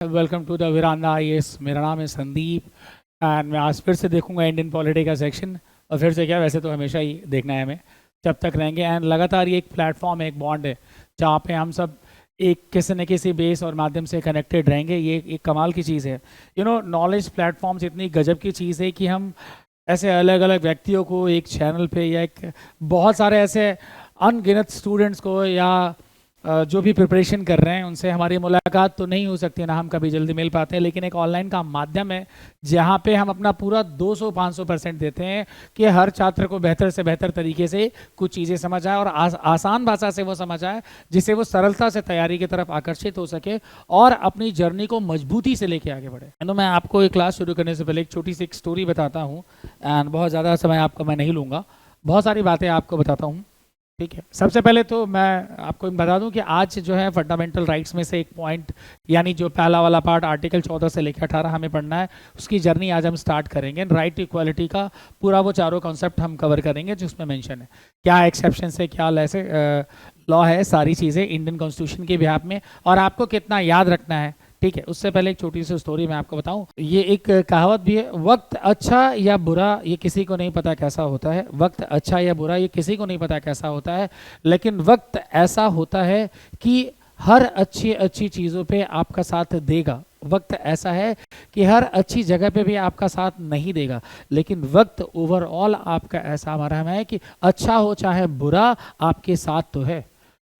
Welcome to the Veranda IAS. मेरा नाम है संदीप एंड मैं आज फिर से देखूंगा इंडियन पॉलिटी का सेक्शन। और फिर से क्या, वैसे तो हमेशा ही देखना है हमें जब तक रहेंगे। एंड लगातार ये एक प्लेटफॉर्म है, एक बॉन्ड है जहाँ पे हम सब एक किसी न किसी बेस और माध्यम से कनेक्टेड रहेंगे। ये एक कमाल की चीज़ है। नॉलेज प्लेटफॉर्म्स इतनी गजब की चीज़ है कि हम ऐसे अलग अलग व्यक्तियों को एक चैनल पे या एक बहुत सारे ऐसे अनगिनत स्टूडेंट्स को या जो भी प्रिपरेशन कर रहे हैं उनसे हमारी मुलाकात तो नहीं हो सकती ना, हम कभी जल्दी मिल पाते हैं, लेकिन एक ऑनलाइन का माध्यम है जहाँ पे हम अपना पूरा 200-500% देते हैं कि हर छात्र को बेहतर से बेहतर तरीके से कुछ चीज़ें समझ आए और आसान भाषा से वो समझ आए, जिससे वो सरलता से तैयारी की तरफ आकर्षित हो सके और अपनी जर्नी को मजबूती से लेके आगे बढ़े। तो मैं आपको एक क्लास शुरू करने से पहले एक छोटी सी एक स्टोरी बताता हूँ एंड बहुत ज़्यादा समय आपका मैं नहीं लूँगा, बहुत सारी बातें आपको बताता हूँ। ठीक है, सबसे पहले तो मैं आपको बता दूं कि आज जो है फंडामेंटल राइट्स में से एक पॉइंट, यानी जो पहला वाला पार्ट आर्टिकल 14 से लेकर 18 हमें पढ़ना है, उसकी जर्नी आज हम स्टार्ट करेंगे। राइट टू इक्वालिटी का पूरा वो चारों कॉन्सेप्ट हम कवर करेंगे जो उसमें मेंशन है, क्या एक्सेप्शन है, क्या लैसे लॉ है, सारी चीज़ें इंडियन कॉन्स्टिट्यूशन के बिहाफ में, और आपको कितना याद रखना है। ठीक है, उससे पहले एक छोटी सी स्टोरी मैं आपको बताऊं। ये एक कहावत भी है, वक्त अच्छा या बुरा ये किसी को नहीं पता कैसा होता है। वक्त अच्छा या बुरा ये किसी को नहीं पता कैसा होता है, लेकिन वक्त ऐसा होता है कि हर अच्छी अच्छी चीज़ों पे आपका साथ देगा। वक्त ऐसा है कि हर अच्छी जगह पे भी आपका साथ नहीं देगा, लेकिन वक्त ओवरऑल आपका ऐसा हमारा है कि अच्छा हो चाहे बुरा आपके साथ तो है,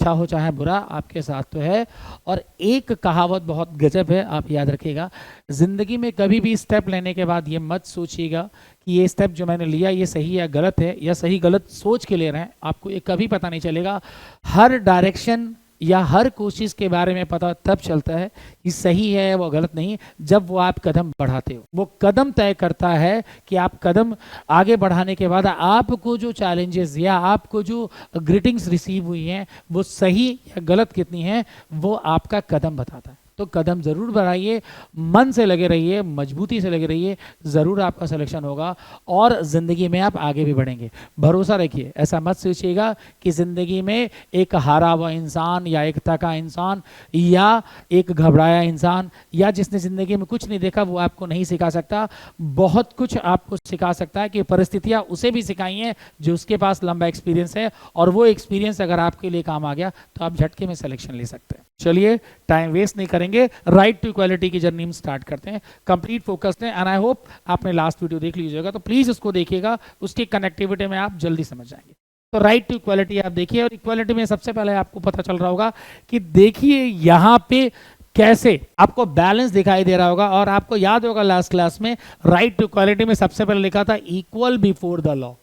अच्छा हो चाहे बुरा आपके साथ तो है। और एक कहावत बहुत गजब है, आप याद रखिएगा, ज़िंदगी में कभी भी स्टेप लेने के बाद ये मत सोचिएगा कि ये स्टेप जो मैंने लिया ये सही या गलत है, या सही गलत सोच के ले रहे हैं, आपको ये कभी पता नहीं चलेगा। हर डायरेक्शन या हर कोशिश के बारे में पता तब चलता है कि सही है वो गलत नहीं, जब वो आप कदम बढ़ाते हो। वो कदम तय करता है कि आप कदम आगे बढ़ाने के बाद आपको जो चैलेंजेस या आपको जो ग्रीटिंग्स रिसीव हुई हैं वो सही या गलत कितनी है, वो आपका कदम बताता है। तो कदम ज़रूर बढ़ाइए, मन से लगे रहिए, मजबूती से लगे रहिए, ज़रूर आपका सिलेक्शन होगा और ज़िंदगी में आप आगे भी बढ़ेंगे। भरोसा रखिए, ऐसा मत सोचिएगा कि ज़िंदगी में एक हारा हुआ इंसान या एक थका इंसान या एक घबराया इंसान या जिसने ज़िंदगी में कुछ नहीं देखा वो आपको नहीं सिखा सकता। बहुत कुछ आपको सिखा सकता है कि परिस्थितियाँ उसे भी सिखाई हैं जो उसके पास लंबा एक्सपीरियंस है, और वो एक्सपीरियंस अगर आपके लिए काम आ गया तो आप झटके में सिलेक्शन ले सकते हैं। चलिए टाइम वेस्ट नहीं करेंगे, राइट टू इक्वालिटी की जर्नी हम स्टार्ट करते हैं। कंप्लीट फोकस है एंड आई होप आपने लास्ट वीडियो देख लीजिएगा, तो प्लीज उसको देखिएगा, उसकी कनेक्टिविटी में आप जल्दी समझ जाएंगे। तो राइट टू इक्वालिटी आप देखिए, और इक्वालिटी में सबसे पहले आपको पता चल रहा होगा कि देखिए यहाँ पे कैसे आपको बैलेंस दिखाई दे रहा होगा, और आपको याद होगा लास्ट क्लास में राइट टू इक्वालिटी में सबसे पहले लिखा था equal before the law.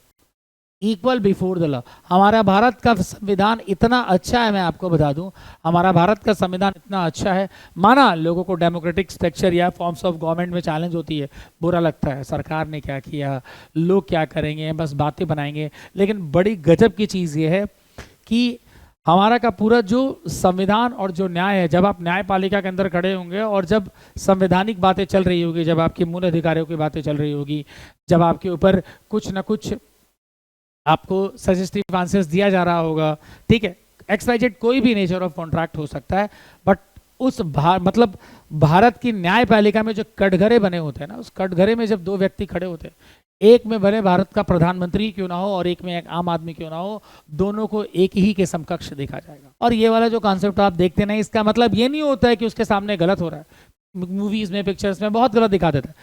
Equal before the law. हमारा भारत का संविधान इतना अच्छा है, मैं आपको बता दूं, हमारा भारत का संविधान इतना अच्छा है। माना लोगों को डेमोक्रेटिक स्ट्रक्चर या फॉर्म्स ऑफ गवर्नमेंट में चैलेंज होती है, बुरा लगता है, सरकार ने क्या किया, लोग क्या करेंगे, बस बातें बनाएंगे, लेकिन बड़ी गजब की चीज़ ये है कि हमारा का पूरा जो संविधान और जो न्याय है, जब आप न्यायपालिका के अंदर खड़े होंगे और जब संवैधानिक बातें चल रही होगी, जब आपके मूल अधिकारियों की बातें चल रही होगी, जब आपके ऊपर कुछ ना कुछ आपको सजेस्टिव आंसर्स दिया जा रहा होगा, ठीक है, XYZ कोई भी नेचर ऑफ कॉन्ट्रैक्ट हो सकता है, बट उस मतलब भारत की न्यायपालिका में जो कटघरे बने होते हैं ना, उस कटघरे में जब दो व्यक्ति खड़े होते हैं, एक में भले भारत का प्रधानमंत्री क्यों ना हो और एक में एक आम आदमी क्यों ना हो, दोनों को एक ही के समकक्ष देखा जाएगा। और ये वाला जो कॉन्सेप्ट आप देखते नहीं, इसका मतलब ये नहीं होता है कि उसके सामने गलत हो रहा है। मूवीज में, पिक्चर्स में बहुत गलत दिखा देता है,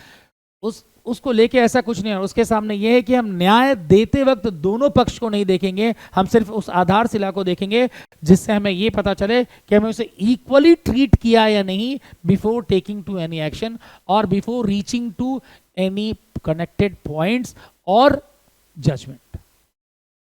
उसको लेके ऐसा कुछ नहीं है। उसके सामने यह है कि हम न्याय देते वक्त दोनों पक्ष को नहीं देखेंगे, हम सिर्फ उस आधारशिला को देखेंगे जिससे हमें यह पता चले कि हमें उसे इक्वली ट्रीट किया या नहीं, before taking to any action और before reaching to any connected points और जजमेंट।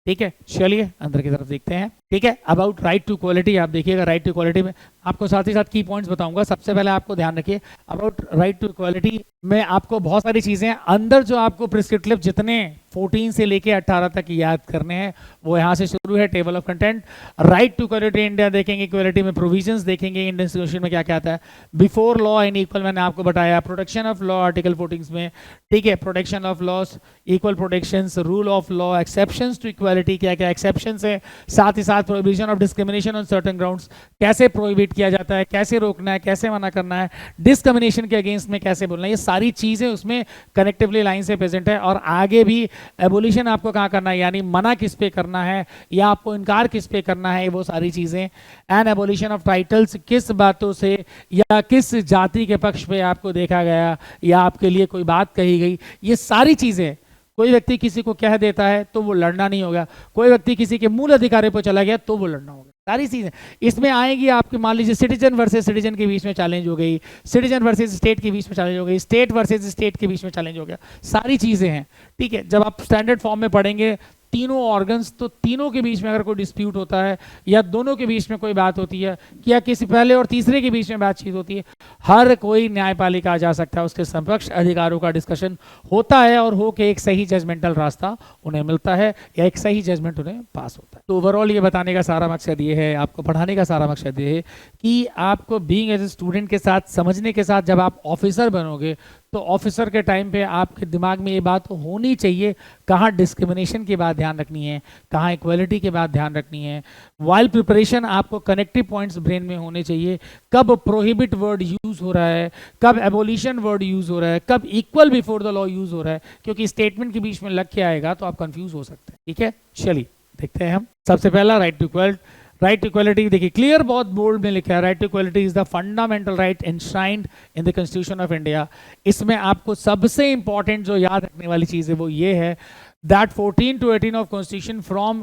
ठीक है, चलिए अंदर की तरफ देखते हैं। ठीक है, अबाउट राइट टू इक्वालिटी आप देखिएगा। राइट टू इक्वालिटी में आपको साथ ही साथ की पॉइंट्स बताऊंगा। सबसे पहले आपको ध्यान रखिए, अबाउट राइट टू इक्वालिटी में आपको बहुत सारी चीजें अंदर जो आपको प्रिस्क्रिप्टिव जितने 14 से लेके 18 तक याद करने हैं वो यहाँ से शुरू है। Table of content, right to equality India देखेंगे, इक्वालिटी में प्रोविजंस देखेंगे, इंडियन कॉन्स्टिट्यूशन में क्या क्या आता है, बिफोर लॉ एंड इक्वल मैंने आपको बताया, प्रोटेक्शन ऑफ लॉ आर्टिकल 14 में, ठीक है, protection of laws, equal protection, rule of law, exceptions to equality, क्या क्या एक्सेप्शंस है, साथ ही साथ बाद prohibition of discrimination on certain grounds, कैसे प्रोहिबिट किया जाता है, कैसे रोकना है, कैसे मना करना है, डिस्क्रिमिनेशन के अगेंस्ट में कैसे बोलना है, ये सारी चीज़ें उसमें कनेक्टिवली लाइन से प्रेजेंट है। और आगे भी एबोलिशन आपको कहाँ करना है, यानी मना किस पे करना है या आपको इनकार किस पे करना है, वो सारी चीज़ें। एंड एबोलिशन ऑफ टाइटल्स, किस बातों से या किस जाति के पक्ष पे आपको देखा गया या आपके लिए कोई बात कही गई, ये सारी चीज़ें। कोई व्यक्ति किसी को कह देता है तो वो लड़ना नहीं होगा, कोई व्यक्ति किसी के मूल अधिकारों पर चला गया तो वो लड़ना होगा। सारी चीजें इसमें आएगी। आपके मान लीजिए सिटीजन वर्सेस सिटीजन के बीच में चैलेंज हो गई, सिटीजन वर्सेस स्टेट के बीच में चैलेंज हो गई, स्टेट वर्सेस स्टेट के बीच में चैलेंज हो गया, सारी चीजें हैं। ठीक है, जब आप स्टैंडर्ड फॉर्म में पढ़ेंगे तीनों ऑर्गन्स, तो तीनों के बीच में अगर कोई डिस्प्यूट होता है या दोनों के बीच में कोई बात होती है या किसी पहले और तीसरे के बीच में बातचीत होती है, हर कोई न्यायपालिका आ जा सकता है, उसके समकक्ष अधिकारों का डिस्कशन होता है और हो के एक सही जजमेंटल रास्ता उन्हें मिलता है या एक सही जजमेंट उन्हें पास होता है। तो ओवरऑल ये बताने का सारा मकसद ये है, आपको पढ़ाने का सारा मकसद ये है कि आपको बीइंग एज ए स्टूडेंट के साथ, समझने के साथ, जब आप ऑफिसर बनोगे तो ऑफिसर के टाइम पे आपके दिमाग में ये बात होनी चाहिए, कहाँ डिस्क्रिमिनेशन की बात ध्यान रखनी है, कहाँ इक्वलिटी की बात ध्यान रखनी है। वाइल प्रिपरेशन आपको कनेक्टिव पॉइंट्स ब्रेन में होने चाहिए, कब प्रोहिबिट वर्ड यूज हो रहा है, कब एबोलिशन वर्ड यूज हो रहा है, कब equal before the law use हो रहा है, क्योंकि स्टेटमेंट के बीच में लग के आएगा तो आप कंफ्यूज हो सकते हैं। ठीक है, चलिए देखते हैं हम। सबसे पहला right to equal, right to equality देखिए क्लियर, बहुत बोल्ड में लिखा है, right to equality is the fundamental right enshrined in the constitution of India. इसमें आपको सबसे इंपॉर्टेंट जो याद रखने वाली चीज है वो ये है that 14 to 18 of constitution from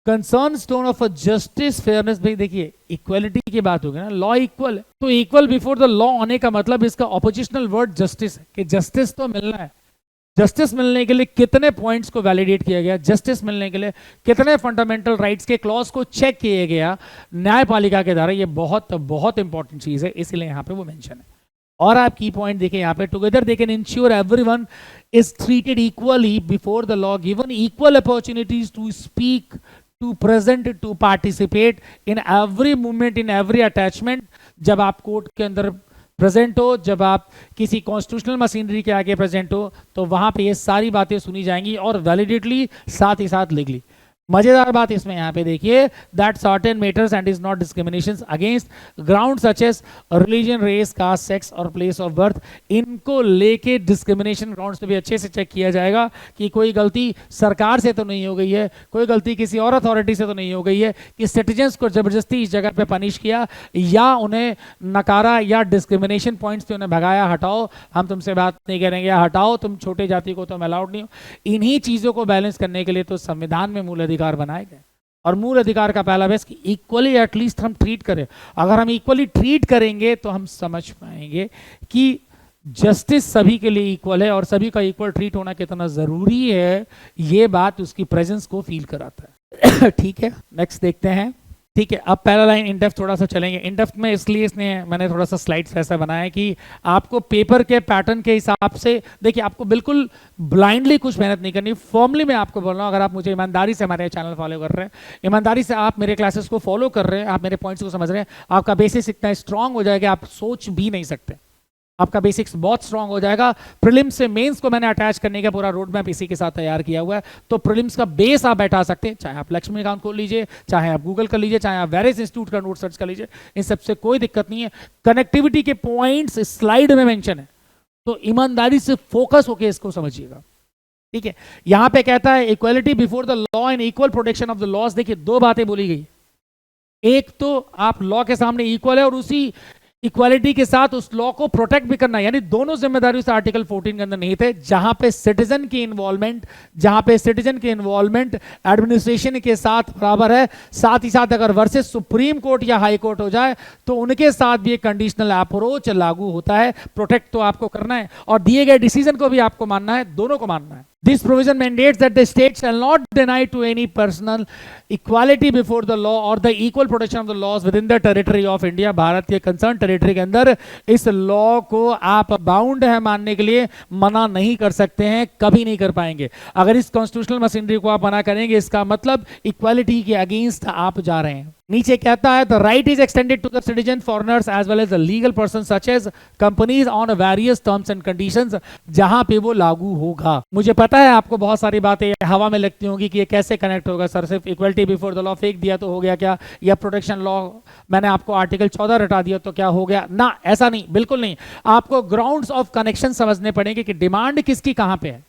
concern stone of a justice fairness. भाई देखिए इक्वलिटी की बात होगी ना, लॉ इक्वल है तो इक्वल बिफोर द लॉ होने का मतलब इसका ऑपोजिशनल वर्ड जस्टिस है, कि जस्टिस तो मिलना है। जस्टिस मिलने के लिए कितने पॉइंट्स को वैलिडेट किया गया, जस्टिस मिलने के लिए कितने फंडामेंटल राइट्स के क्लॉज को चेक किया गया न्यायपालिका के द्वारा, ये बहुत बहुत इंपॉर्टेंट चीज है, इसलिए यहाँ पे वो मेंशन है। और आप की पॉइंट देखें यहाँ पे, together they can ensure everyone is treated equally before the law, given equal opportunities to speak, to present, to participate in every movement, in every attachment. जब आप कोर्ट के अंदर प्रेजेंट हो, जब आप किसी कॉन्स्टिट्यूशनल मशीनरी के आगे प्रेजेंट हो, तो वहां पे ये सारी बातें सुनी जाएंगी और वैलिडेटली, साथ ही साथ लीगली। मजेदार बात इसमें यहाँ पे देखिए, that certain matters and is not discrimination against ground such as religion, race, caste, sex और प्लेस ऑफ बर्थ। इनको लेके डिस्क्रिमिनेशन ग्राउंड्स पे भी अच्छे से चेक किया जाएगा कि कोई गलती सरकार से तो नहीं हो गई है, कोई गलती किसी और अथॉरिटी से तो नहीं हो गई है कि सिटीजन्स को जबरदस्ती इस जगह पे पनिश किया या उन्हें नकारा या डिस्क्रिमिनेशन पॉइंट्स पे उन्हें भगाया, हटाओ हम तुमसे बात नहीं करेंगे, या हटाओ तुम छोटे जाति को तुम अलाउड नहीं हो। इन्हीं चीजों को बैलेंस करने के लिए तो संविधान में मूल अधिकार बनाए गए, और मूल अधिकार का पहला बेस कि इक्वली एटलीस्ट हम ट्रीट करें। अगर हम इक्वली ट्रीट करेंगे तो हम समझ पाएंगे कि जस्टिस सभी के लिए इक्वल है और सभी का इक्वल ट्रीट होना कितना जरूरी है, ये बात उसकी प्रेजेंस को फील कराता है। ठीक है, नेक्स्ट देखते हैं। ठीक है, अब पहला लाइन इन डेप्थ थोड़ा सा चलेंगे। इन डेप्थ में इसलिए मैंने थोड़ा सा स्लाइड्स ऐसा बनाया कि आपको पेपर के पैटर्न के हिसाब से, देखिए आपको बिल्कुल ब्लाइंडली कुछ मेहनत नहीं करनी, फॉर्मली मैं आपको बोल रहा हूँ। अगर आप मुझे ईमानदारी से हमारे चैनल फॉलो कर रहे हैं, ईमानदारी से आप मेरे क्लासेस को फॉलो कर रहे हैं, आप मेरे पॉइंट्स को समझ रहे हैं, आपका बेसिस इतना स्ट्रांग हो जाएगा आप सोच भी नहीं सकते, आपका बेसिक्स बहुत स्ट्रांग हो जाएगा। प्रीलिम्स से मेंस को मैंने अटैच करने का पूरा रोड मैप इसी के साथ तैयार किया हुआ है, तो प्रीलिम्स का बेस आप बैठा सकते हैं, चाहे आप लक्ष्मीकांत को लीजिए, चाहे आप गूगल कर लीजिए, चाहे आप वेरियस इंस्टीट्यूट का नोट सर्च कर लीजिए, इन सबसे कोई दिक्कत नहीं है। कनेक्टिविटी के पॉइंट्स स्लाइड में मेंशन है, तो ईमानदारी से फोकस होकर इसको समझिएगा। ठीक है, यहां पे कहता है equality before the law and equal protection of the laws. देखिए दो बातें बोली गई, एक तो आप लॉ के सामने इक्वल है और उसी इक्वालिटी के साथ उस लॉ को प्रोटेक्ट भी करना है, यानी दोनों जिम्मेदारी उस आर्टिकल 14 के अंदर नहीं थे। जहां पे सिटीजन की इन्वॉल्वमेंट एडमिनिस्ट्रेशन के साथ बराबर है, साथ ही साथ अगर वर्सेस सुप्रीम कोर्ट या हाई कोर्ट हो जाए तो उनके साथ भी एक कंडीशनल अप्रोच लागू होता है। प्रोटेक्ट तो आपको करना है और दिए गए डिसीजन को भी आपको मानना है, दोनों को मानना है। This provision mandates that the state shall not deny to any personal equality before the law or the equal protection of the laws within the territory of India। Bharat के कंसर्न टेरिटरी के अंदर इस लॉ को आप bound है मानने के लिए मना नहीं कर सकते हैं, कभी नहीं कर पाएंगे। अगर इस कॉन्स्टिट्यूशनल मशीनरी को आप मना करेंगे, इसका मतलब इक्वालिटी के अगेंस्ट आप जा रहे हैं। नीचे कहता है the right is extended to the citizen foreigners as well as the legal person such as companies on various terms and conditions, जहां पे वो लागू होगा। मुझे पता है आपको बहुत सारी बातें हवा में लगती होंगी कि ये कैसे कनेक्ट होगा सर, सिर्फ इक्वलिटी बिफोर द लॉ फेंक दिया तो हो गया क्या, या प्रोटेक्शन लॉ मैंने आपको आर्टिकल 14 रटा दिया तो क्या हो गया ना, ऐसा नहीं, बिल्कुल नहीं। आपको ग्राउंड्स ऑफ कनेक्शन समझने पड़ेंगे कि डिमांड किसकी कहां पे है।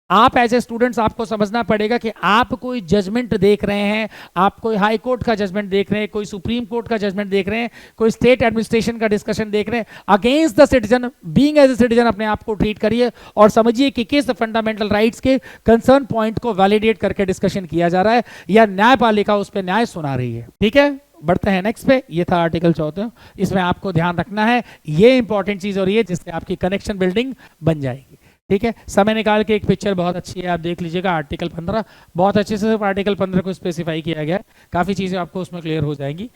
आप एज ए स्टूडेंट्स आपको समझना पड़ेगा कि आप कोई जजमेंट देख रहे हैं, आप कोई हाई कोर्ट का जजमेंट देख रहे हैं, कोई सुप्रीम कोर्ट का जजमेंट देख रहे हैं, कोई स्टेट एडमिनिस्ट्रेशन का डिस्कशन देख रहे हैं, against the citizen, being as a citizen अपने आप को ट्रीट करिए और समझिए कि किस फंडामेंटल राइट्स के कंसर्न पॉइंट को वैलिडेट करके डिस्कशन किया जा रहा है या न्यायपालिका उस पर न्याय सुना रही है। ठीक है, बढ़ते हैं नेक्स्ट पे। ये था आर्टिकल 14, इसमें आपको ध्यान रखना है ये इंपॉर्टेंट चीज हो रही है जिससे आपकी कनेक्शन बिल्डिंग बन जाएगी। ठीक है, समय निकाल के एक पिक्चर बहुत अच्छी है, आप देख लीजिएगा। आर्टिकल 15 बहुत अच्छे से सिर्फ आर्टिकल 15 को स्पेसिफाई किया गया है, काफी चीजें आपको उसमें क्लियर हो जाएंगी।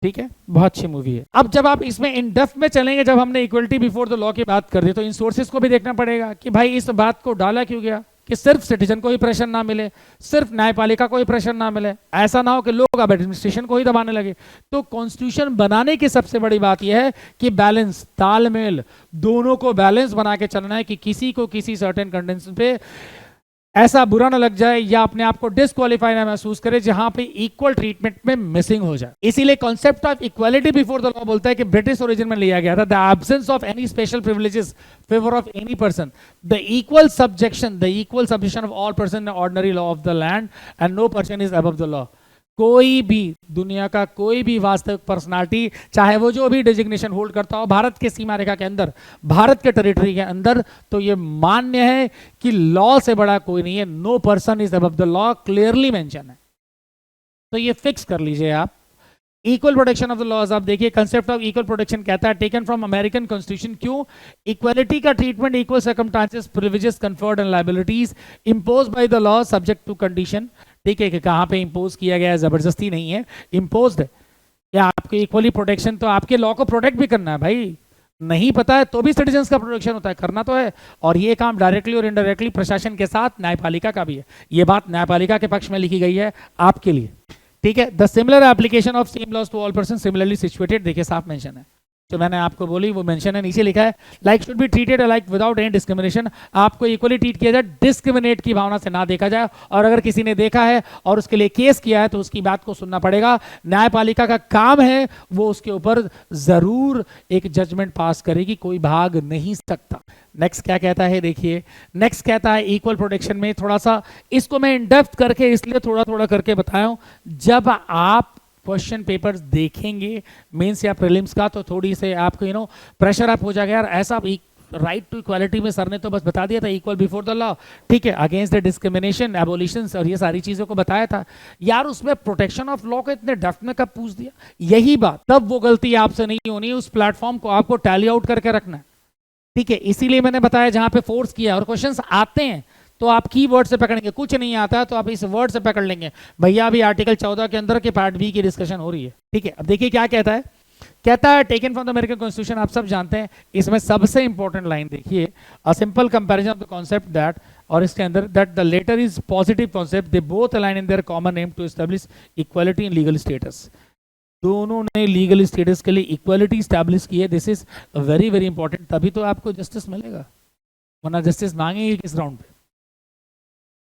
ठीक है, बहुत अच्छी मूवी है। अब जब आप इसमें इन डेप्थ में चलेंगे, जब हमने इक्वलिटी बिफोर द लॉ की बात कर दी तो इन सोर्सेज को भी देखना पड़ेगा कि भाई इस बात को डाला क्यों गया कि सिर्फ सिटीजन को ही प्रेशर ना मिले, सिर्फ न्यायपालिका को ही प्रेशर ना मिले, ऐसा ना हो कि लोग अब एडमिनिस्ट्रेशन को ही दबाने लगे। तो कॉन्स्टिट्यूशन बनाने की सबसे बड़ी बात यह है कि बैलेंस, तालमेल, दोनों को बैलेंस बना के चलना है कि किसी को किसी सर्टेन कंडीशन पे ऐसा बुरा ना लग जाए या अपने आप को डिस्क्वालीफाई ना महसूस करे जहां पे इक्वल ट्रीटमेंट में मिसिंग हो जाए। इसीलिए concept of equality before the law बोलता है कि ब्रिटिश ओरिजिन में लिया गया था the absence of any special privileges favour of any person, the equal subjection of all person in ordinary law of the land and no person is above the law. कोई भी दुनिया का कोई भी वास्तविक पर्सनालिटी, चाहे वो जो भी डेजिग्नेशन होल्ड करता हो भारत के सीमा रेखा के अंदर, भारत के टेरिटरी के अंदर, तो ये मान्य है कि लॉ से बड़ा कोई नहीं है। No person is above the law clearly mention है, तो ये फिक्स कर लीजिए आप। Equal protection of the laws, आप देखिए कंसेप्ट ऑफ इक्वल प्रोटेक्शन कहता है टेकन फ्रॉम अमेरिकन कॉन्स्टिट्यूशन। क्यों? इक्वालिटी का treatment, equal circumstances, privileges conferred and liabilities impose by the law subject to condition. ठीक है, कि कहां पे इंपोज किया गया है, जबरदस्ती नहीं है, इंपोज्ड है। या आपके इक्वली प्रोटेक्शन तो आपके लॉ को प्रोटेक्ट भी करना है भाई, नहीं पता है तो भी सिटीजन्स का प्रोटेक्शन होता है, करना तो है। और ये काम डायरेक्टली और इनडायरेक्टली प्रशासन के साथ न्यायपालिका का भी है। ये बात न्यायपालिका के पक्ष में लिखी गई है आपके लिए। ठीक है, the similar application of same laws to all person similarly situated, देखिए साफ मेंशन है, जो मैंने आपको बोली वो मेंशन है, नीचे लिखा है like should be treated like without any discrimination. आपको इक्वली ट्रीट किया जाए, डिस्क्रिमिनेट की भावना से ना देखा जाए। और अगर किसी ने देखा है और उसके लिए केस किया है तो उसकी बात को सुनना पड़ेगा। न्यायपालिका का काम है वो उसके ऊपर जरूर एक जजमेंट पास करेगी, कोई भाग नहीं सकता। नेक्स्ट क्या कहता है देखिए, नेक्स्ट कहता है इक्वल प्रोटेक्शन में, थोड़ा सा इसको मैं इन डेप्थ करके इसलिए थोड़ा थोड़ा करके बताया हूं, जब आप क्वेश्चन पेपर्स देखेंगे मेंस या प्रीलिम्स का तो थोड़ी से आपको प्रेशर अप हो जाएगा यार, ऐसा राइट टू इक्वालिटी में सर ने तो बस बता दिया था इक्वल बिफोर द लॉ, ठीक है, अगेंस्ट द डिस्क्रिमिनेशन, एबोलिशन और ये सारी चीजों को बताया था यार, उसमें प्रोटेक्शन ऑफ लॉ को इतने डेप्थ में कब पूछ दिया। यही बात, तब वो गलती आपसे नहीं होनी है, उस प्लेटफॉर्म को आपको टैली आउट करके रखना है। ठीक है, इसीलिए मैंने बताया जहां पे फोर्स किया और क्वेश्चंस आते हैं तो आप की वर्ड से पकड़ेंगे, कुछ नहीं आता है तो आप इस वर्ड से पकड़ लेंगे। भैया अभी आर्टिकल 14 के अंदर के पार्ट बी की डिस्कशन हो रही है। ठीक है, अब देखिए क्या कहता है, कहता है taken from the American constitution, आप सब जानते हैं। इसमें सबसे इंपॉर्टेंट लाइन देखिए, a simple comparison of the concept that, और इसके अंदर that the latter is positive concept, they both align in their common aim to establish equality in legal status. दोनों ने लीगल स्टेटस के लिए इक्वालिटी स्टैब्लिश की है। This is very very important, तभी तो आपको जस्टिस मिलेगा, वरना जस्टिस मांगेंगे किस ग्राउंड पे।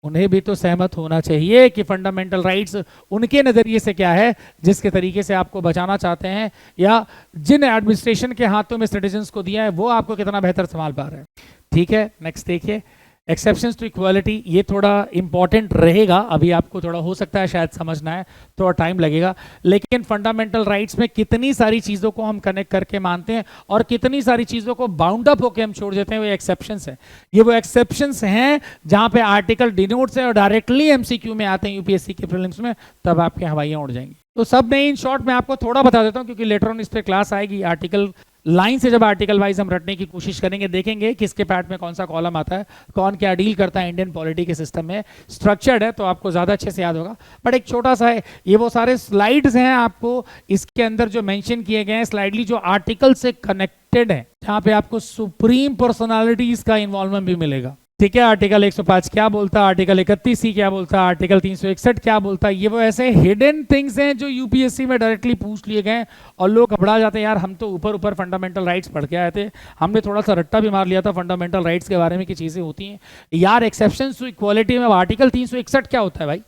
उन्हें भी तो सहमत होना चाहिए कि फंडामेंटल राइट्स उनके नजरिए से क्या है जिसके तरीके से आपको बचाना चाहते हैं, या जिन एडमिनिस्ट्रेशन के हाथों में सिटीजन्स को दिया है वो आपको कितना बेहतर संभाल पा रहे हैं। ठीक है, नेक्स्ट देखिए, एक्सेप्शंस टू इक्वालिटी, ये थोड़ा इंपॉर्टेंट रहेगा, अभी आपको थोड़ा हो सकता है शायद समझना है, थोड़ा टाइम लगेगा, लेकिन फंडामेंटल राइट्स में कितनी सारी चीज़ों को हम कनेक्ट करके मानते हैं और कितनी सारी चीज़ों को बाउंड अप होकर हम छोड़ देते हैं, वो एक्सेप्शंस हैं। ये वो एक्सेप्शंस हैं जहां पे आर्टिकल डिनोट्स है और डायरेक्टली एमसीक्यू में आते हैं यूपीएससी के प्रीलिम्स में, तब आपके हवाइयाँ उड़ जाएंगी। तो सब नहीं, इन शॉर्ट में आपको थोड़ा बता देता हूँ क्योंकि लेटर ऑन इस पर क्लास आएगी। आर्टिकल लाइन से जब आर्टिकल वाइज हम रटने की कोशिश करेंगे, देखेंगे किसके पार्ट में कौन सा कॉलम आता है, कौन क्या डील करता है इंडियन पॉलिटी के सिस्टम में। स्ट्रक्चर्ड है तो आपको ज़्यादा अच्छे से याद होगा, बट एक छोटा सा है, ये वो सारे स्लाइड्स हैं आपको इसके अंदर जो मेंशन किए गए हैं स्लाइडली, जो आर्टिकल से कनेक्टेड है, जहाँ पे आपको सुप्रीम पर्सनालिटीज का इन्वॉल्वमेंट भी मिलेगा। ठीक है, आर्टिकल 105 क्या बोलता है, आर्टिकल 31C क्या बोलता है, आर्टिकल 361 क्या बोलता है। ये वो ऐसे हिडन थिंग्स हैं जो यूपीएससी में डायरेक्टली पूछ लिए गए और लोग घबरा जाते हैं, यार हम तो ऊपर ऊपर फंडामेंटल राइट्स पढ़ के आए थे, हमने थोड़ा सा रट्टा भी मार लिया था फंडामेंटल राइट्स के बारे में की चीज़ें होती हैं यार। एक्सेप्शन टू इक्वालिटी में आर्टिकल 361 क्या होता है भाई,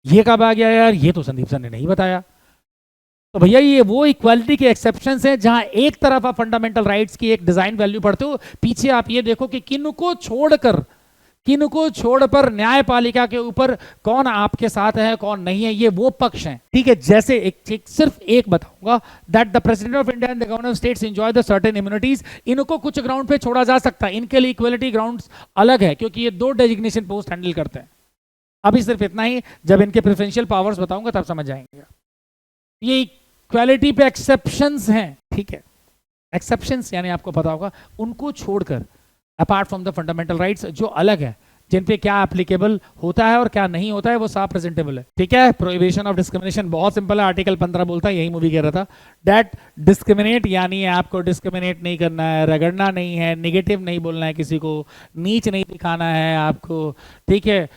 ये कब आ गया यार, ये तो संदीप सर ने नहीं बताया। तो भैया ये वो इक्वालिटी के एक्सेप्शंस हैं जहां एक तरफ आप फंडामेंटल राइट्स की एक डिजाइन वैल्यू पढ़ते हो, पीछे आप ये देखो कि किनको छोड़ पर न्यायपालिका के ऊपर कौन आपके साथ है कौन नहीं है, ये वो पक्ष हैं। ठीक है, जैसे सिर्फ एक बताऊंगा, that the president of India and the governor of states enjoy the certain immunities. इनको कुछ ग्राउंड पे छोड़ा जा सकता है, इनके लिए इक्वालिटी ग्राउंड्स अलग है क्योंकि ये 2 डेजिग्नेशन पोस्ट हैंडल करते हैं। अभी सिर्फ इतना ही, जब इनके प्रेफरेंशियल पावर्स बताऊंगा तब समझ जाएंगे। ये इक्वालिटी पे एक्सेप्शंस हैं, ठीक है, एक्सेप्शंस यानी आपको पता होगा उनको छोड़कर apart from the fundamental rights जो अलग है, जिन पे क्या एप्लीकेबल होता है और क्या नहीं होता है, वो साफ प्रेजेंटेबल है। ठीक है, प्रोहिबिशन ऑफ डिस्क्रिमिनेशन बहुत सिंपल है, आर्टिकल 15 बोलता है, यही मूवी कह रहा था, दैट डिस्क्रिमिनेट यानी आपको डिस्क्रिमिनेट नहीं करना है, रगड़ना नहीं है, निगेटिव नहीं बोलना है, किसी को नीच नहीं दिखाना है आपको। ठीक है,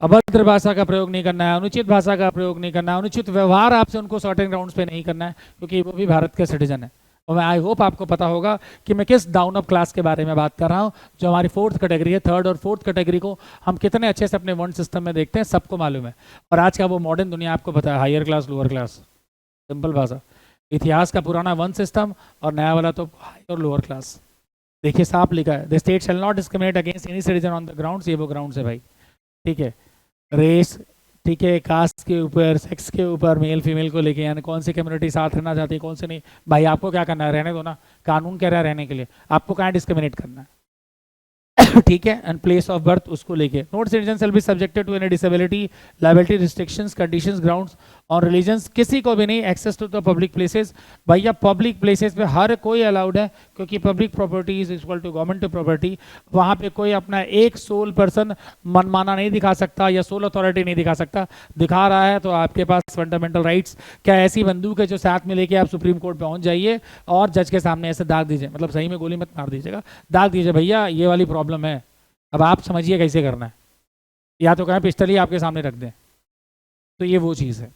अभद्र भाषा का प्रयोग नहीं करना है, अनुचित भाषा का प्रयोग नहीं करना है, अनुचित व्यवहार आपसे उनको सर्टेन ग्राउंड्स पे नहीं करना है क्योंकि वो भी भारत के सिटीजन है। और मैं आई होप आपको पता होगा कि मैं किस डाउन ऑफ क्लास के बारे में बात कर रहा हूँ, जो हमारी 4th कैटेगरी है। 3rd और 4th कैटेगरी को हम कितने अच्छे से अपने वर्ण सिस्टम में देखते हैं, सबको मालूम है। और आज का वो मॉडर्न दुनिया आपको पता है, higher class lower class, simple भाषा। इतिहास का पुराना वर्ण सिस्टम और नया वाला तो हायर और लोअर क्लास। देखिए साफ लिखा है, the state shall not discriminate against any citizen on the grounds, ये वो ग्राउंड्स है भाई। ठीक है, रेस, ठीक है, कास्ट के ऊपर, सेक्स के ऊपर, मेल फीमेल को लेके, यानी कौन सी कम्युनिटी साथ रहना चाहती है कौन से नहीं, भाई आपको क्या करना है, रहने दो ना, कानून कह रहा है रहने के लिए, आपको कहाँ डिस्क्रिमिनेट करना है। ठीक है, एंड प्लेस ऑफ बर्थ उसको लेके, not citizen shall be subjected to any disability, liability, restrictions, conditions, grounds और रिलीजन्स। किसी को भी नहीं access to the public places. भैया पब्लिक प्लेसेस पे हर कोई अलाउड है क्योंकि public property is equal to government property. वहाँ पे कोई अपना एक सोल पर्सन मनमाना नहीं दिखा सकता या सोल अथॉरिटी नहीं दिखा सकता। दिखा रहा है तो आपके पास फंडामेंटल राइट्स क्या ऐसी बंदूक है जो साथ में लेके आप सुप्रीम कोर्ट पहुंच जाइए और जज के सामने ऐसे दाग दीजिए, मतलब सही में गोली मत मार दीजिएगा, दाग दीजिए भैया ये वाली प्रॉब्लम है, अब आप समझिए कैसे करना है, या तो कहें पिस्टल ही आपके सामने रख दें, तो ये वो चीज़ है।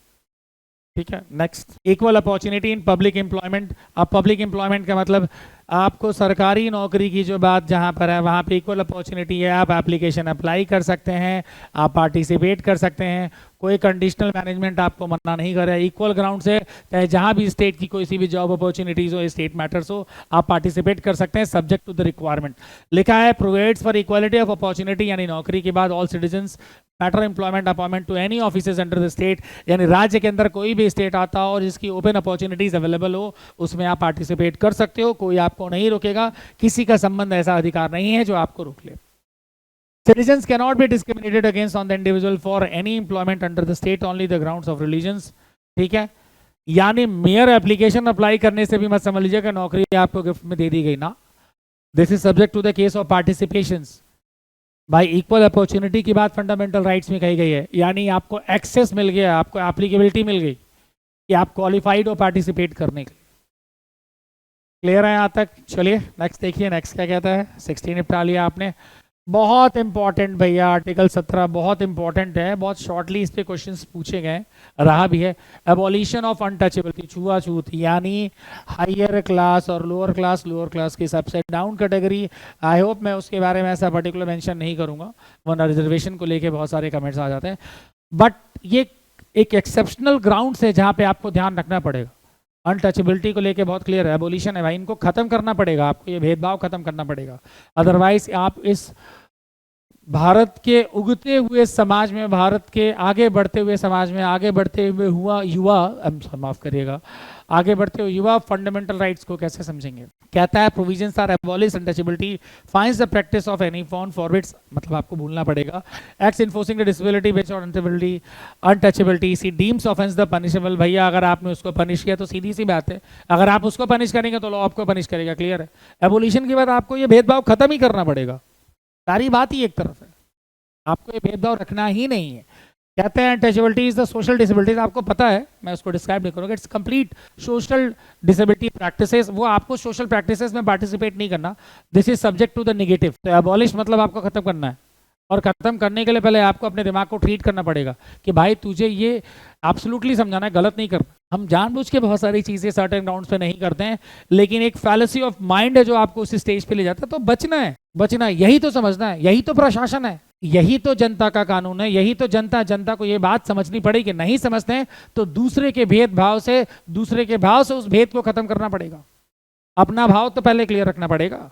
ठीक है, next, equal opportunity in public employment. अब पब्लिक एम्प्लॉयमेंट का मतलब आपको सरकारी नौकरी की जो बात जहां पर है वहां पे इक्वल अपॉर्चुनिटी है, आप एप्लीकेशन अप्लाई कर सकते हैं, आप पार्टिसिपेट कर सकते हैं, कोई कंडीशनल मैनेजमेंट आपको मना नहीं कर रहा है, इक्वल ग्राउंड से चाहे जहां भी स्टेट की कोई सी भी जॉब अपॉर्चुनिटीज हो, स्टेट मैटर्स हो, आप पार्टिसिपेट कर सकते हैं सब्जेक्ट टू द रिक्वायरमेंट। लिखा है provides for equality of opportunity, यानी नौकरी के बाद all citizens matter employment appointment to any offices under the state, यानी राज्य के अंदर कोई भी स्टेट आता हो और जिसकी ओपन अपॉर्चुनिटीज अवेलेबल हो उसमें आप पार्टिसिपेट कर सकते हो, कोई आपको नहीं रोकेगा, किसी का संबंध ऐसा अधिकार नहीं है जो आपको रोक ले। Citizens cannot be discriminated against on the individual for any employment under the state only the grounds of religions। ठीक है, यानी मेयर एप्लीकेशन अप्लाई करने से भी मत समझ लीजिए कि नौकरी आपको गिफ्ट में दे दी गई ना, this is subject to the case of participations. भाई इक्वल अपॉर्चुनिटी की बात फंडामेंटल राइट्स में कही गई है, यानी आपको एक्सेस मिल गया, आपको एप्लीकेबिलिटी मिल गई कि आप क्वालिफाइड हो पार्टिसिपेट करने के लिए। क्लियर है यहाँ तक? चलिए नेक्स्ट देखिए, नेक्स्ट क्या कहता है। 16 निपटा लिया आपने, बहुत इंपॉर्टेंट भैया आर्टिकल 17 बहुत इंपॉर्टेंट है, बहुत शॉर्टली इस पे क्वेश्चंस पूछे गए रहा भी है। एबॉलिशन ऑफ अनटचेबिलिटी, छुआछूत, यानी हायर क्लास और लोअर क्लास की सबसे डाउन कैटेगरी। आई होप मैं उसके बारे में ऐसा पर्टिकुलर मेंशन नहीं करूंगा, वरना रिजर्वेशन को लेके बहुत सारे कमेंट्स आ जाते हैं, बट ये एक एक्सेप्शनल ग्राउंड है जहाँ पे आपको ध्यान रखना पड़ेगा। अनटचेबिलिटी को लेके बहुत क्लियर है, एबोलिशन है भाई, इनको खत्म करना पड़ेगा, आपको ये भेदभाव खत्म करना पड़ेगा, अदरवाइज आप इस भारत के उगते हुए समाज में, भारत के आगे बढ़ते हुए समाज में, आगे बढ़ते हुए माफ करिएगा, आगे बढ़ते हुए युवा फंडामेंटल राइट्स को कैसे समझेंगे। कहता है provisions are abolish untouchability, finds the practice of any form forbids, मतलब आपको भूलना पड़ेगा, acts enforcing the disability based on untouchability, see deems offence the punishable. भैया अगर आपने उसको पनिश किया तो सीधी सी बात है, अगर आप उसको पनिश करेंगे तो लॉ आपको पनिश करेगा। क्लियर है? एबोलिशन के बाद आपको ये भेदभाव खत्म ही करना पड़ेगा, सारी बात ही एक तरफ है, आपको ये भेदभाव रखना ही नहीं है। कहते हैं untouchability is the social disabilities, आपको पता है, मैं उसको डिस्क्राइब नहीं करूंगा, it's complete social disability practices, वो आपको सोशल प्रैक्टिसेस में पार्टिसिपेट नहीं करना, this is subject to the negative. तो एबॉलिश मतलब आपको खत्म करना है, और खत्म करने के लिए पहले आपको अपने दिमाग को ट्रीट करना पड़ेगा कि भाई तुझे ये एब्सोल्युटली समझाना है, गलत नहीं करना। हम जानबूझ के बहुत सारी चीजें सर्टेन ग्राउंड्स पे नहीं करते हैं, लेकिन एक फैलेसी ऑफ माइंड है जो आपको उस स्टेज पे ले जाता है। तो बचना है, बचना है, यही तो समझना है, यही तो प्रशासन है, यही तो जनता का कानून है, यही तो जनता को ये बात समझनी पड़ेगी। नहीं समझते हैं तो दूसरे के भेदभाव से, दूसरे के भाव से उस भेद को खत्म करना पड़ेगा। अपना भाव तो पहले क्लियर रखना पड़ेगा।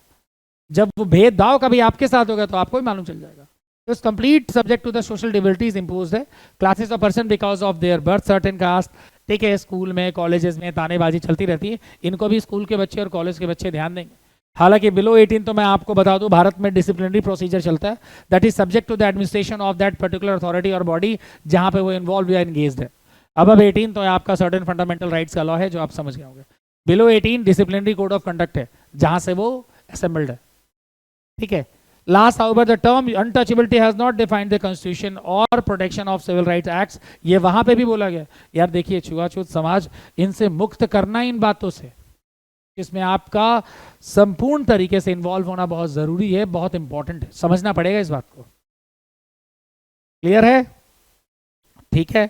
जब वो भेदभाव कभी आपके साथ होगा तो आपको भी मालूम चल जाएगा। तो complete subject to the social disabilities imposed है। Classes of person because of their birth, certain caste, ठीक है। स्कूल में, कॉलेजेस में तानेबाजी चलती रहती है, इनको भी स्कूल के बच्चे और कॉलेज के बच्चे ध्यान देंगे। हालांकि बिलो 18 तो मैं आपको बता दूं भारत में डिसिप्लिनरी प्रोसीजर चलता है, that is subject to the administration of that particular authority और बॉडी जहां पे वो इन्वॉल्व या एंगेज्ड है। अब 18 तो आपका सर्टेन फंडामेंटल राइट्स का लॉ है जो आप समझ गए होंगे। Below 18 disciplinary code of conduct है जहां से वो असेंबल्ड है, ठीक है। Last, however, the term untouchability has not defined the Constitution or Protection of Civil Rights Acts। ये वहां पे भी बोला गया। यार देखिए, छुआछूत समाज, इनसे मुक्त करना इन बातों से, इसमें आपका संपूर्ण तरीके से इन्वॉल्व होना बहुत जरूरी है, बहुत इंपॉर्टेंट है, समझना पड़ेगा इस बात को। क्लियर है? ठीक है।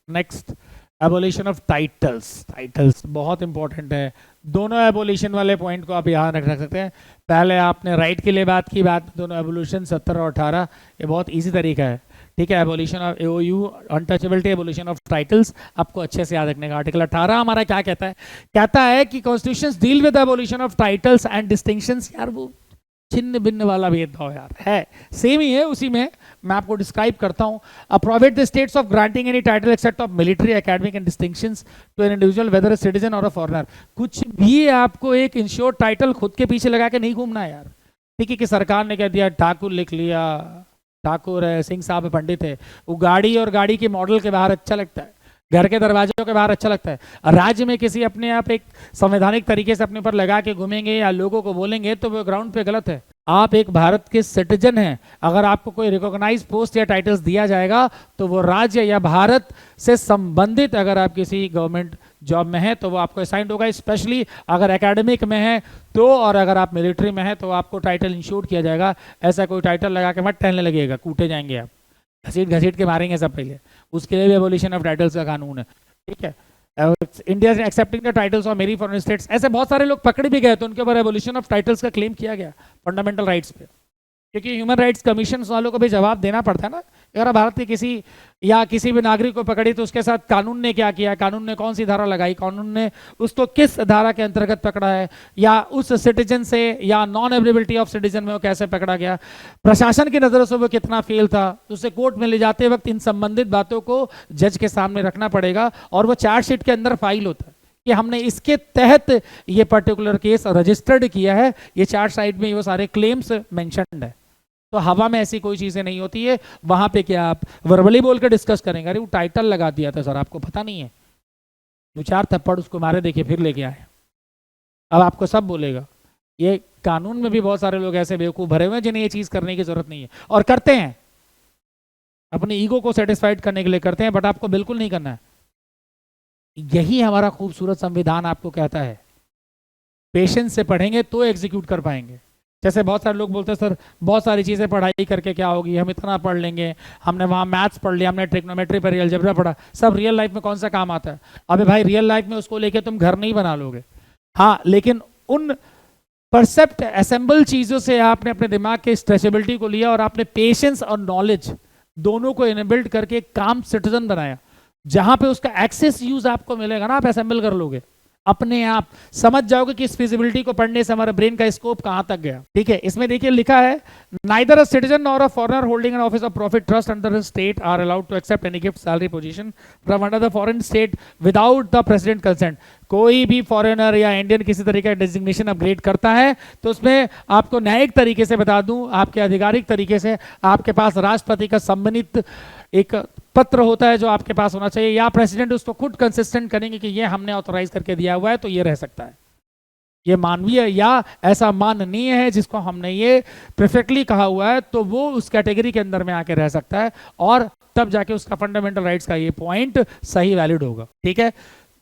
Next, abolition of titles. Titles बहुत इंपॉर्टेंट है। दोनों एबोलिशन वाले पॉइंट को आप यहाँ रख सकते हैं। पहले आपने राइट के लिए बात की, बात दोनों एबोलिशन 17 और 18, ये बहुत इजी तरीका है, ठीक है। एबोलिशन ऑफ एओयू, अनटचेबिलिटी, एबोलिशन ऑफ टाइटल्स, आपको अच्छे से याद रखने का। आर्टिकल 18 हमारा क्या कहता है? कहता है कि constitution deal with abolition of titles and distinctions. यार वो छिन्न भिन्न वाला भेदभाव यार है, सेम ही है, उसी में मैं आपको डिस्क्राइब करता हूं। Provide the states of granting any title except of military, academic and distinctions to an individual whether a citizen और अ फॉरेनर। कुछ भी आपको एक इंश्योर्ड टाइटल खुद के पीछे लगा के नहीं घूमना है यार, ठीक है। कि सरकार ने कह दिया ठाकुर लिख लिया, ठाकुर है, सिंह साहब पंडित है, वो गाड़ी और गाड़ी के मॉडल के बाहर अच्छा लगता है, घर के दरवाजों के बाहर अच्छा लगता है। राज्य में किसी अपने आप एक संवैधानिक तरीके से अपने ऊपर लगा के घूमेंगे या लोगों को बोलेंगे तो वो ग्राउंड पे गलत है। आप एक भारत के सिटीजन हैं, अगर आपको कोई रिकॉग्नाइज पोस्ट या टाइटल्स दिया जाएगा तो वो राज्य या भारत से संबंधित, अगर आप किसी गवर्नमेंट जॉब में हैं तो वो आपको असाइंड होगा, स्पेशली अगर एकेडमिक में है तो, और अगर आप मिलिट्री में हैं तो आपको टाइटल इंश्योर किया जाएगा। ऐसा कोई टाइटल लगा के मत टहलने लगेगा, कूटे जाएंगे आप, घसीट घसीट के मारेंगे सब पहले। उसके लिए भी एबोलिशन ऑफ टाइटल्स का कानून है, ठीक है। India accepting the titles of मेरी फॉरेन स्टेट्स, ऐसे बहुत सारे लोग पकड़े भी गए तो उनके ऊपर एबोलिशन ऑफ टाइटल्स का क्लेम किया गया फंडामेंटल राइट्स पे, क्योंकि ह्यूमन राइट्स कमीशन वालों को भी जवाब देना पड़ता है ना। अगर भारत के किसी या किसी भी नागरिक को पकड़ी तो उसके साथ कानून ने क्या किया, कानून ने कौन सी धारा लगाई, कानून ने उसको किस धारा के अंतर्गत पकड़ा है, या उस सिटीजन से या नॉन एवेलेबिलिटी ऑफ सिटीजन में वो कैसे पकड़ा गया, प्रशासन की नजरों से वो कितना फेल था, तो उसे कोर्ट में ले जाते वक्त इन संबंधित बातों को जज के सामने रखना पड़ेगा और वो चार्जशीट के अंदर फाइल होता है कि हमने इसके तहत ये पर्टिकुलर केस रजिस्टर्ड किया है। ये चार्ज साइड में वो सारे क्लेम्स मेंशन्ड है। तो हवा में ऐसी कोई चीजें नहीं होती है। वहां पे क्या आप वर्बली बोल के डिस्कस करेंगे, अरे वो टाइटल लगा दिया था सर, आपको पता नहीं है, 2-4 थप्पड़ उसको मारे, देखिए फिर लेके आए, अब आपको सब बोलेगा। ये कानून में भी बहुत सारे लोग ऐसे बेवकूफ भरे हुए हैं जिन्हें ये चीज करने की जरूरत नहीं है और करते हैं, अपनी ईगो को सेटिस्फाइड करने के लिए करते हैं, बट आपको बिल्कुल नहीं करना है। यही हमारा खूबसूरत संविधान आपको कहता है, पेशेंस से पढ़ेंगे तो एग्जीक्यूट कर पाएंगे। जैसे बहुत सारे लोग बोलते हैं सर बहुत सारी चीज़ें पढ़ाई करके क्या होगी, हम इतना पढ़ लेंगे, हमने वहाँ मैथ्स पढ़ लिया, हमने ट्रिग्नोमेट्री पर अलजेब्रा पढ़ा, सब रियल लाइफ में कौन सा काम आता है? अबे भाई रियल लाइफ में उसको लेके तुम घर नहीं बना लोगे, हाँ, लेकिन उन परसेप्ट असेंबल चीज़ों से आपने अपने दिमाग के स्ट्रेचेबिलिटी को लिया और आपने पेशेंस और नॉलेज दोनों को इनेबिल्ड करके काम सिटीजन बनाया, जहां पे उसका एक्सेस यूज आपको मिलेगा ना, आप असेंबल कर लोगे, अपने आप समझ जाओगे कि इस फिजिबिलिटी को पढ़ने से हमारे ब्रेन का स्कोप कहां तक गया। ठीक है, इसमें देखिए लिखा है neither a citizen nor a foreigner holding an office of profit trust under the state are allowed to accept any gift salary position from under the foreign state without the president consent. कोई भी foreigner या Indian किसी तरीके का designation upgrade करता है तो उसमें आपको न्यायिक तरीके से बता दूं, आपके आधिकारिक तरीके से आपके पास राष्ट्रपति का सम्मानित एक पत्र होता है जो आपके पास होना चाहिए, या प्रेसिडेंट उसको खुद कंसिस्टेंट करेंगे कि ये हमने ऑथोराइज करके दिया हुआ है तो ये रह सकता है, ये मानवीय या ऐसा माननीय है जिसको हमने ये परफेक्टली कहा हुआ है, तो वो उस कैटेगरी के अंदर में आके रह सकता है और तब जाके उसका फंडामेंटल राइट्स का ये पॉइंट सही वैलिड होगा। ठीक है,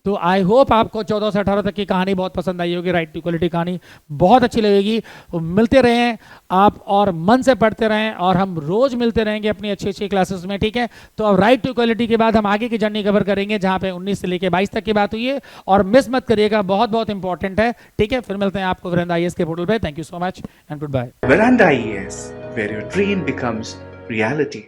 तो आई होप आपको 14 से 18 तक की कहानी बहुत पसंद आई होगी, राइट टू इक्वलिटी कहानी बहुत अच्छी लगेगी। मिलते रहें आप और मन से पढ़ते रहें, और हम रोज मिलते रहेंगे अपनी अच्छी अच्छी क्लासेस में, ठीक है। तो अब राइट टू इक्वलिटी के बाद हम आगे की जर्नी कवर करेंगे, जहां पे 19 से लेकर 22 तक की बात हुई है, और मिस मत करिएगा, बहुत बहुत इंपॉर्टेंट है, ठीक है। फिर मिलते हैं आपको वेरांडा आईएएस के पोर्टल पे। Thank you so much and goodbye. Veranda IAS, where your dream becomes reality.